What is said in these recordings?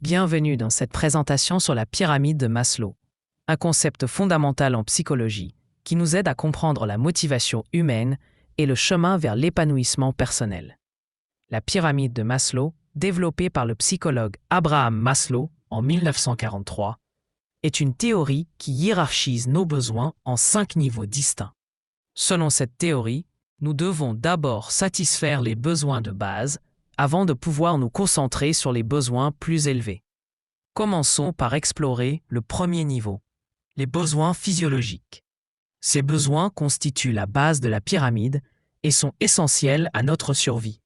Bienvenue dans cette présentation sur la pyramide de Maslow, un concept fondamental en psychologie qui nous aide à comprendre la motivation humaine et le chemin vers l'épanouissement personnel. La pyramide de Maslow, développée par le psychologue Abraham Maslow en 1943, est une théorie qui hiérarchise nos besoins en 5 niveaux distincts. Selon cette théorie, nous devons d'abord satisfaire les besoins de base avant de pouvoir nous concentrer sur les besoins plus élevés. Commençons par explorer le premier niveau, les besoins physiologiques. Ces besoins constituent la base de la pyramide et sont essentiels à notre survie.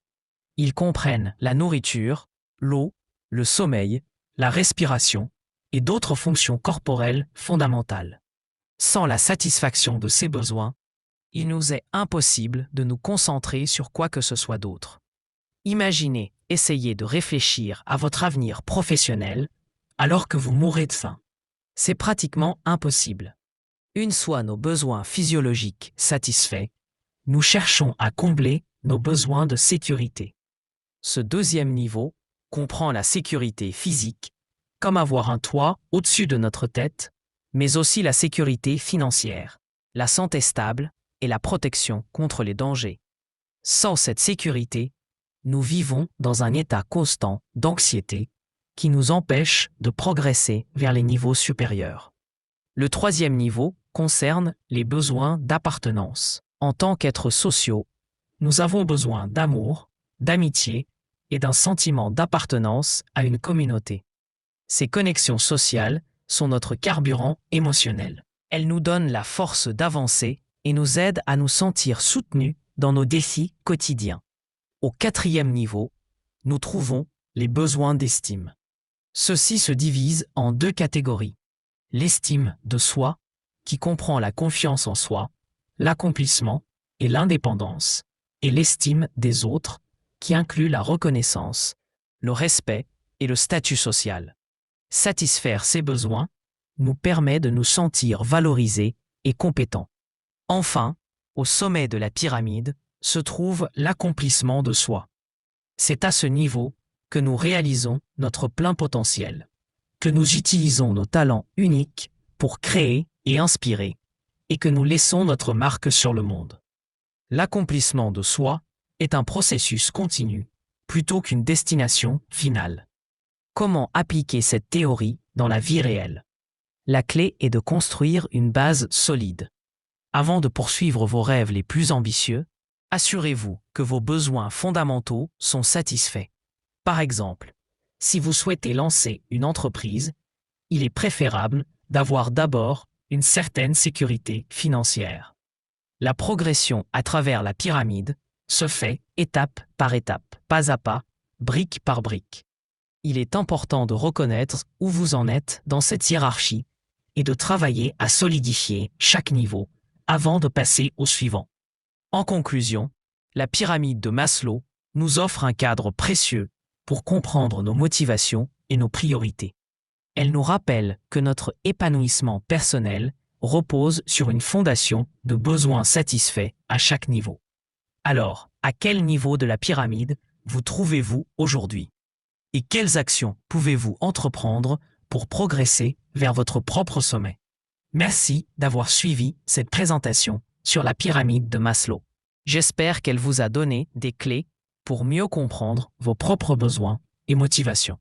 Ils comprennent la nourriture, l'eau, le sommeil, la respiration et d'autres fonctions corporelles fondamentales. Sans la satisfaction de ces besoins, il nous est impossible de nous concentrer sur quoi que ce soit d'autre. Imaginez essayer de réfléchir à votre avenir professionnel alors que vous mourrez de faim. C'est pratiquement impossible. Une fois nos besoins physiologiques satisfaits, nous cherchons à combler nos besoins de sécurité. Ce deuxième niveau comprend la sécurité physique, comme avoir un toit au-dessus de notre tête, mais aussi la sécurité financière, la santé stable et la protection contre les dangers. Sans cette sécurité, nous vivons dans un état constant d'anxiété qui nous empêche de progresser vers les niveaux supérieurs. Le troisième niveau concerne les besoins d'appartenance. En tant qu'êtres sociaux, nous avons besoin d'amour, d'amitié et d'un sentiment d'appartenance à une communauté. Ces connexions sociales sont notre carburant émotionnel. Elles nous donnent la force d'avancer et nous aident à nous sentir soutenus dans nos défis quotidiens. Au quatrième niveau, nous trouvons les besoins d'estime. Ceux-ci se divisent en 2 catégories. L'estime de soi, qui comprend la confiance en soi, l'accomplissement et l'indépendance, et l'estime des autres, qui inclut la reconnaissance, le respect et le statut social. Satisfaire ces besoins nous permet de nous sentir valorisés et compétents. Enfin, au sommet de la pyramide se trouve l'accomplissement de soi. C'est à ce niveau que nous réalisons notre plein potentiel, que nous utilisons nos talents uniques pour créer et inspirer, et que nous laissons notre marque sur le monde. L'accomplissement de soi est un processus continu, plutôt qu'une destination finale. Comment appliquer cette théorie dans la vie réelle? La clé est de construire une base solide. Avant de poursuivre vos rêves les plus ambitieux, assurez-vous que vos besoins fondamentaux sont satisfaits. Par exemple, si vous souhaitez lancer une entreprise, il est préférable d'avoir d'abord une certaine sécurité financière. La progression à travers la pyramide se fait étape par étape, pas à pas, brique par brique. Il est important de reconnaître où vous en êtes dans cette hiérarchie et de travailler à solidifier chaque niveau avant de passer au suivant. En conclusion, la pyramide de Maslow nous offre un cadre précieux pour comprendre nos motivations et nos priorités. Elle nous rappelle que notre épanouissement personnel repose sur une fondation de besoins satisfaits à chaque niveau. Alors, à quel niveau de la pyramide vous trouvez-vous aujourd'hui? Et quelles actions pouvez-vous entreprendre pour progresser vers votre propre sommet? Merci d'avoir suivi cette présentation sur la pyramide de Maslow. J'espère qu'elle vous a donné des clés pour mieux comprendre vos propres besoins et motivations.